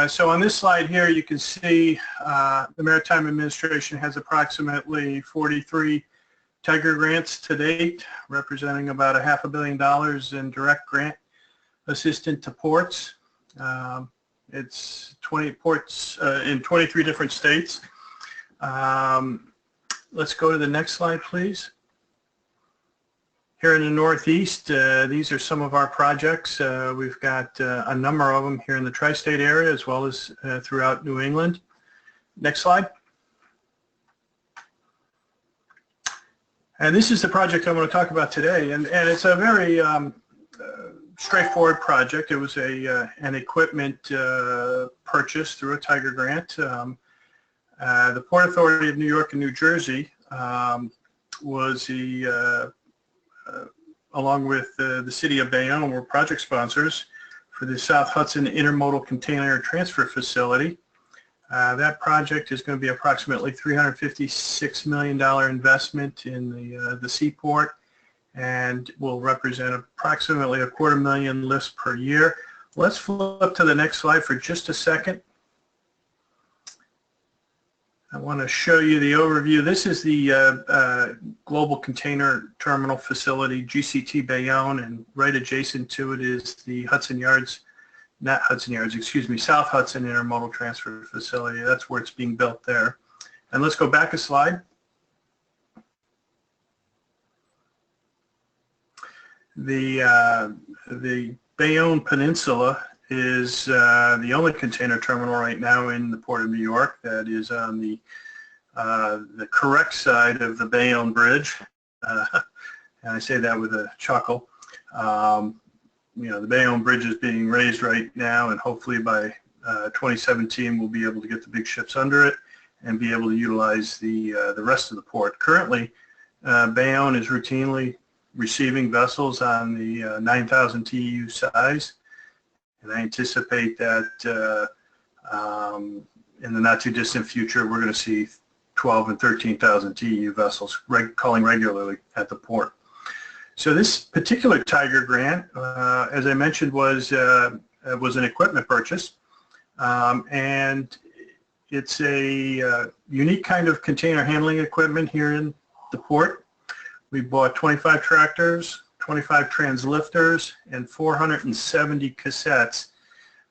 [SPEAKER 4] So on this slide here, you can see the Maritime Administration has approximately 43 Tiger grants to date, representing about $500 million in direct grant assistance to ports. It's 20 ports in 23 different states. Let's go to the next slide, please. Here in the Northeast, these are some of our projects. We've got a number of them here in the tri-state area as well as throughout New England. Next slide. And this is the project I want to talk about today, and it's a very straightforward project. It was an equipment purchase through a Tiger Grant. The Port Authority of New York and New Jersey was along with the City of Bayonne, were project sponsors for the South Hudson Intermodal Container Transfer Facility. That project is going to be approximately $356 million investment in the seaport, and will represent approximately 250,000 lifts per year. Let's flip to the next slide for just a second. I want to show you the overview. This is the Global Container Terminal Facility, GCT Bayonne, and right adjacent to it is the Hudson Yards, not Hudson Yards, excuse me, South Hudson Intermodal Transfer Facility. That's where it's being built there. And let's go back a slide. The Bayonne Peninsula is the only container terminal right now in the Port of New York that is on the correct side of the Bayonne Bridge, and I say that with a chuckle. You know, the Bayonne Bridge is being raised right now, and hopefully by 2017 we'll be able to get the big ships under it and be able to utilize the rest of the port. Currently, Bayonne is routinely receiving vessels on the 9,000 TEU size, and I anticipate that in the not too distant future we're going to see 12 and 13,000 TEU vessels calling regularly at the port. So this particular Tiger Grant, as I mentioned, was an equipment purchase, and it's a unique kind of container handling equipment here in the port. We bought 25 tractors, 25 translifters, and 470 cassettes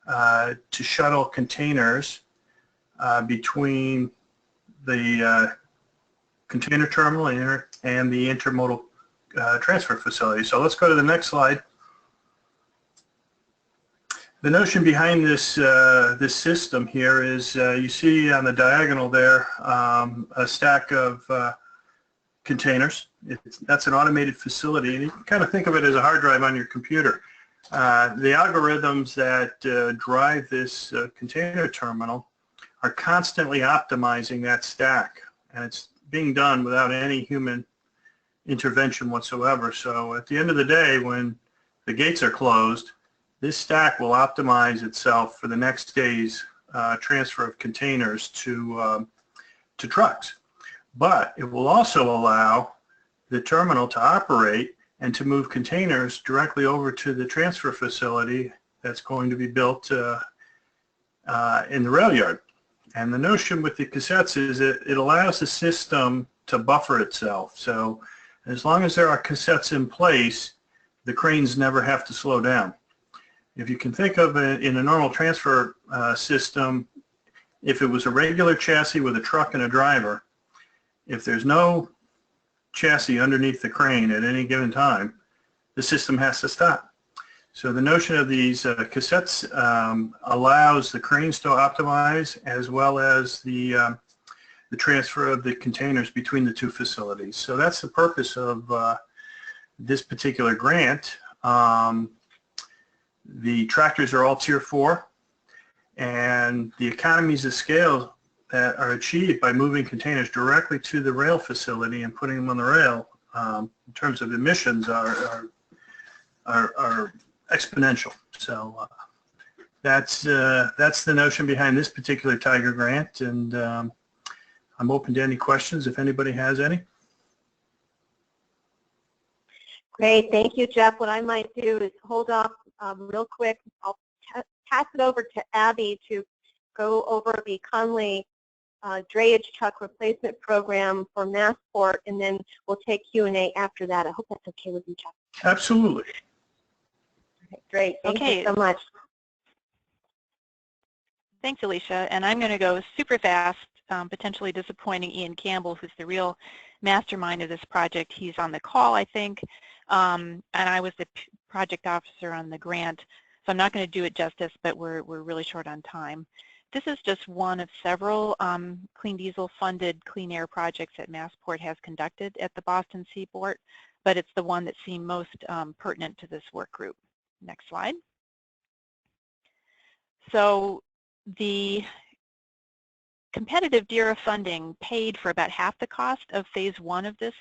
[SPEAKER 4] to shuttle containers between the container terminal and the intermodal transfer facility. So let's go to the next slide. The notion behind this this system here is you see on the diagonal there a stack of containers. That's an automated facility, and you can kind of think of it as a hard drive on your computer. The algorithms that drive this container terminal are constantly optimizing that stack, and it's being done without any human intervention whatsoever. So at the end of the day, when the gates are closed, this stack will optimize itself for the next day's transfer of containers to trucks. But it will also allow the terminal to operate and to move containers directly over to the transfer facility that's going to be built in the rail yard. And the notion with the cassettes is that it allows the system to buffer itself. So as long as there are cassettes in place, the cranes never have to slow down. If you can think of it in a normal transfer system, if it was a regular chassis with a truck and a driver, if there's no chassis underneath the crane at any given time, the system has to stop. So the notion of these cassettes allows the cranes to optimize, as well as the transfer of the containers between the two facilities. So that's the purpose of this particular grant. The tractors are all Tier 4, and the economies of scale that are achieved by moving containers directly to the rail facility and putting them on the rail in terms of emissions are exponential. So that's the notion behind this particular Tiger Grant, and I'm open to any questions if anybody has any.
[SPEAKER 1] Great, thank you, Jeff. What I might do is hold off real quick. I'll pass it over to Abby to go over the Conley drayage truck replacement program for Massport, and then we'll take Q&A after that. I hope that's okay with you, Jeff.
[SPEAKER 4] Absolutely.
[SPEAKER 1] Okay, great, thank you so much.
[SPEAKER 2] Thanks, Alicia. And I'm going to go super fast potentially disappointing Ian Campbell, who's the real mastermind of this project. He's on the call, I think, and I was the project officer on the grant, so I'm not going to do it justice, but we're really short on time. This is just one of several clean diesel funded clean air projects that Massport has conducted at the Boston Seaport, but it's the one that seemed most pertinent to this work group. Next slide. So the competitive DERA funding paid for about half the cost of phase 1 of this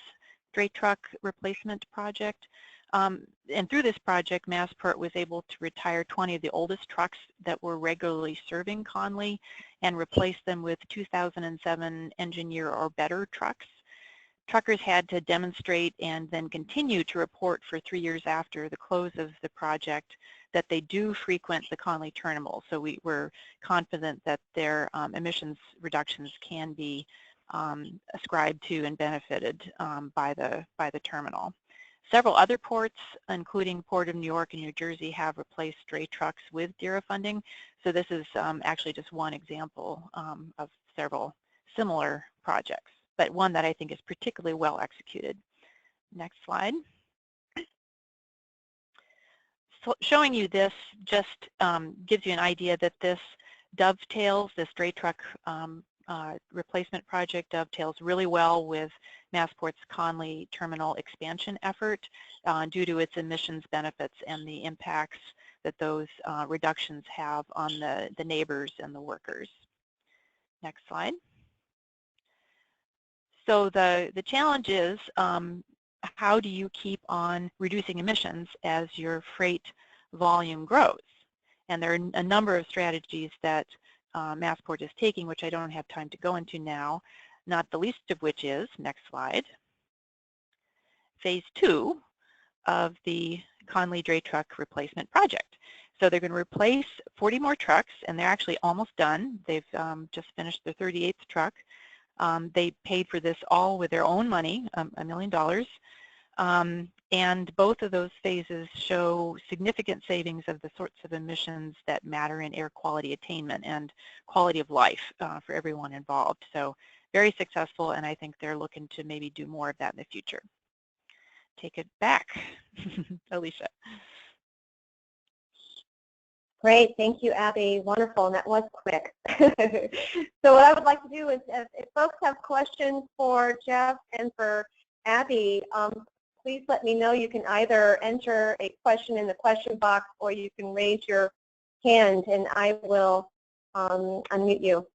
[SPEAKER 2] dray truck replacement project. And through this project, Massport was able to retire 20 of the oldest trucks that were regularly serving Conley and replace them with 2007 engine year or better trucks. Truckers had to demonstrate and then continue to report for 3 years after the close of the project that they do frequent the Conley terminal. So we were confident that their emissions reductions can be ascribed to and benefited by the terminal. Several other ports, including Port of New York and New Jersey, have replaced dray trucks with DERA funding. So this is actually just one example of several similar projects, but one that I think is particularly well executed. Next slide. So showing you this just gives you an idea that this dovetails, this dray truck replacement project dovetails really well with Massport's Conley terminal expansion effort due to its emissions benefits and the impacts that those reductions have on the neighbors and the workers. Next slide. So the challenge is how do you keep on reducing emissions as your freight volume grows? And there are a number of strategies that Massport is taking, which I don't have time to go into now, not the least of which is, next slide, phase 2 of the Conley dray truck replacement project. So they're going to replace 40 more trucks, and they're actually almost done. They've just finished their 38th truck. They paid for this all with their own money, $1 million. And both of those phases show significant savings of the sorts of emissions that matter in air quality attainment and quality of life for everyone involved. So very successful, and I think they're looking to maybe do more of that in the future. Take it back, Alicia.
[SPEAKER 1] Great, thank you, Abby. Wonderful, and that was quick. So what I would like to do is, if folks have questions for Jeff and for Abby, please let me know. You can either enter a question in the question box or you can raise your hand and I will unmute you.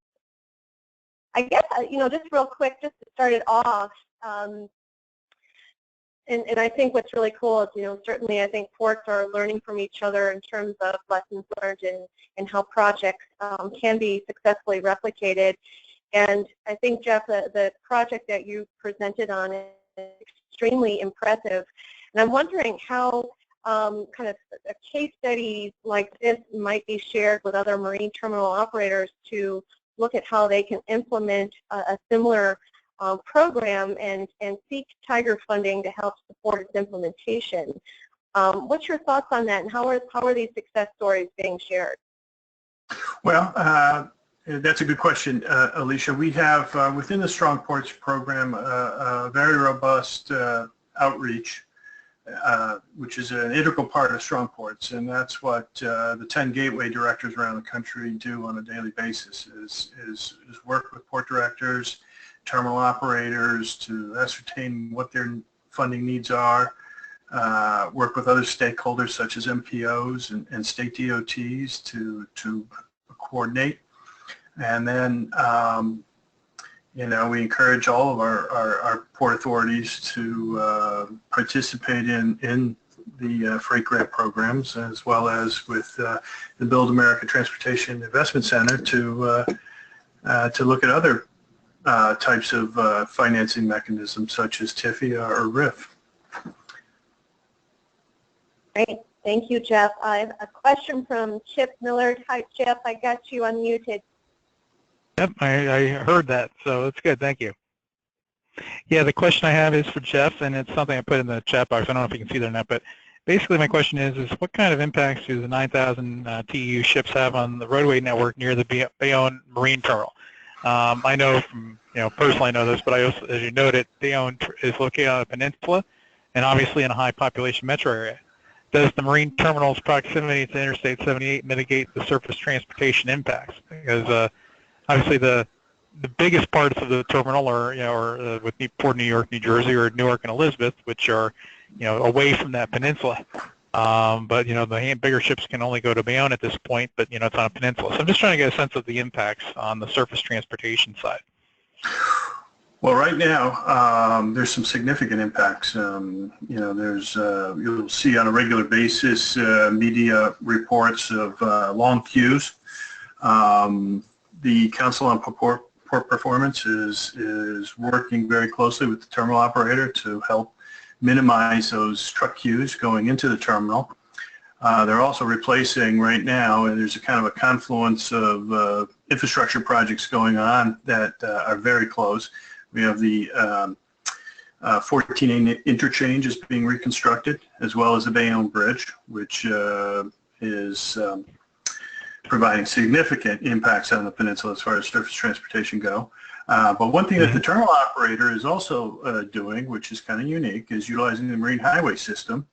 [SPEAKER 1] I guess, just real quick, just to start it off, and I think what's really cool is, certainly I think ports are learning from each other in terms of lessons learned and how projects can be successfully replicated. And I think, Jeff, the project that you presented on is extremely impressive. And I'm wondering how kind of a case study like this might be shared with other marine terminal operators to look at how they can implement a similar program and seek Tiger funding to help support its implementation. What's your thoughts on that, and how are these success stories being shared?
[SPEAKER 4] Well, that's a good question, Alicia. We have within the Strong Ports program a very robust outreach, which is an integral part of Strong Ports, and that's what the 10 gateway directors around the country do on a daily basis, is work with port directors, terminal operators to ascertain what their funding needs are, work with other stakeholders such as MPOs and state DOTs to coordinate. And then, we encourage all of our port authorities to participate in the freight grant programs, as well as with the Build America Transportation Investment Center to look at other types of financing mechanisms such as TIFIA or RIF.
[SPEAKER 1] Great. Thank you, Jeff. I have a question from Chip Millard. Hi, Jeff. I got you unmuted.
[SPEAKER 5] Yep, I heard that, so it's good. Thank you. Yeah, the question I have is for Jeff, and it's something I put in the chat box. I don't know if you can see that or not, but basically my question is what kind of impacts do the 9,000 TEU ships have on the roadway network near the Bayonne Marine Terminal? I know from, personally I know this, but I also, as you noted, Bayonne is located on a peninsula and obviously in a high population metro area. Does the marine terminal's proximity to Interstate 78 mitigate the surface transportation impacts? Because obviously the biggest parts of the terminal are, with Port New York, New Jersey, or Newark and Elizabeth, which are, away from that peninsula. But the bigger ships can only go to Bayonne at this point, but it's on a peninsula. So I'm just trying to get a sense of the impacts on the surface transportation side.
[SPEAKER 4] Well, right now, there's some significant impacts. There's you'll see on a regular basis media reports of long queues. The Council on Port Performance is working very closely with the terminal operator to help minimize those truck queues going into the terminal. They're also replacing right now, and there's a kind of a confluence of infrastructure projects going on that are very close. We have the 14A interchange is being reconstructed, as well as the Bayonne Bridge, which is providing significant impacts on the peninsula as far as surface transportation go. But one thing that the terminal operator is also doing, which is kind of unique, is utilizing the marine highway system.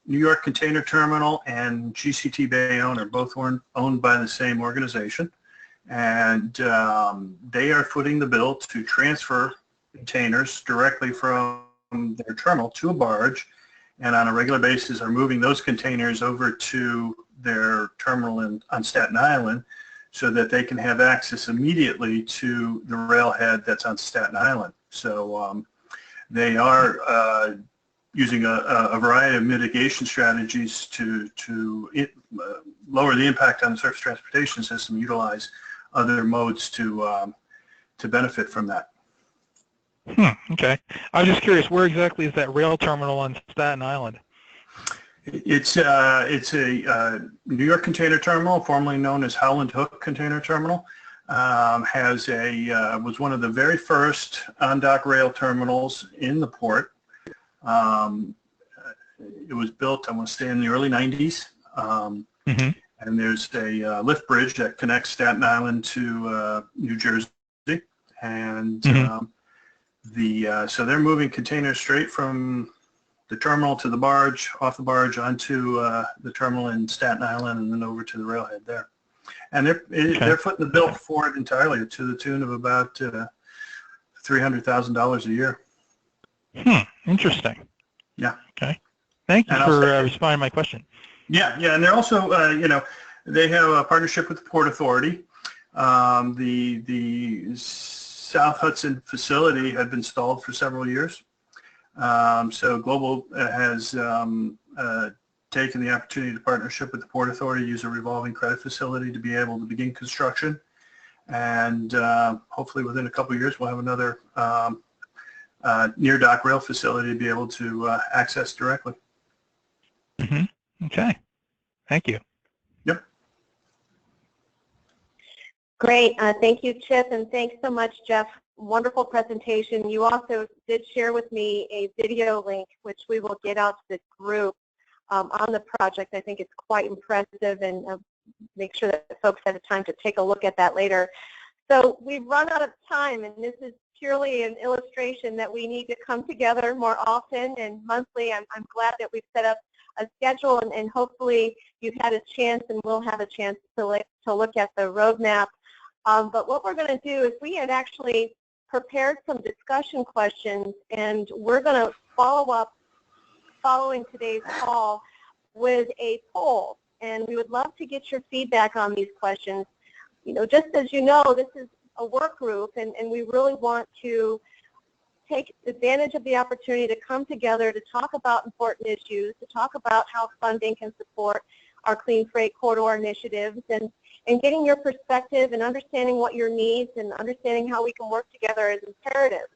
[SPEAKER 4] New York Container Terminal and GCT Bayonne are both owned by the same organization, and they are footing the bill to transfer containers directly from their terminal to a barge, and on a regular basis are moving those containers over to their terminal on Staten Island so that they can have access immediately to the railhead that's on Staten Island. So they are using a variety of mitigation strategies to lower the impact on the surface transportation system, utilize other modes to benefit from that.
[SPEAKER 5] Okay. I was just curious, where exactly is that rail terminal on Staten Island?
[SPEAKER 4] It's a New York Container Terminal, formerly known as Howland Hook Container Terminal. Was one of the very first on-dock rail terminals in the port. It was built, I want to say, in the early 90s. And there's a lift bridge that connects Staten Island to New Jersey. And so they're moving containers straight from the terminal to the barge, off the barge onto the terminal in Staten Island, and then over to the railhead there. And they're footing the bill for it entirely to the tune of about $300,000 a year. Interesting. Yeah. Okay. Thank you for responding to my question. Yeah, and they're also, they have a partnership with the Port Authority. The South Hudson facility had been stalled for several years. So Global has taken the opportunity to partnership with the Port Authority, use a revolving credit facility to be able to begin construction. And hopefully within a couple of years, we'll have another near dock rail facility to be able to access directly. Okay. Thank you. Yep.
[SPEAKER 1] Great. Thank you, Chip, and thanks so much, Jeff. Wonderful presentation. You also did share with me a video link, which we will get out to the group on the project. I think it's quite impressive, and make sure that folks have the time to take a look at that later. So we've run out of time, and this is purely an illustration that we need to come together more often and monthly. I'm glad that we've set up a schedule, and hopefully you've had a chance and will have a chance to look at the roadmap. But what we're going to do is we had actually prepared some discussion questions, and we're going to follow up following today's call with a poll, and we would love to get your feedback on these questions. Just as you know, this is a work group, and we really want to take advantage of the opportunity to come together to talk about important issues, to talk about how funding can support our Clean Freight Corridor initiatives, and getting your perspective and understanding what your needs and understanding how we can work together is imperative.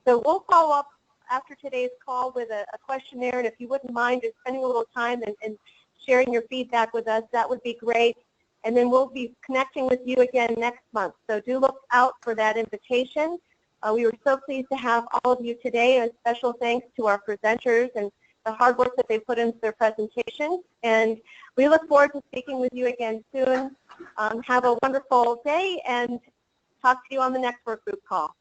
[SPEAKER 1] So we'll follow up after today's call with a questionnaire, and if you wouldn't mind just spending a little time and sharing your feedback with us, that would be great. And then we'll be connecting with you again next month. So do look out for that invitation. We were so pleased to have all of you today, and a special thanks to our presenters and the hard work that they put into their presentations. And we look forward to speaking with you again soon. Have a wonderful day, and Talk to you on the next work group call.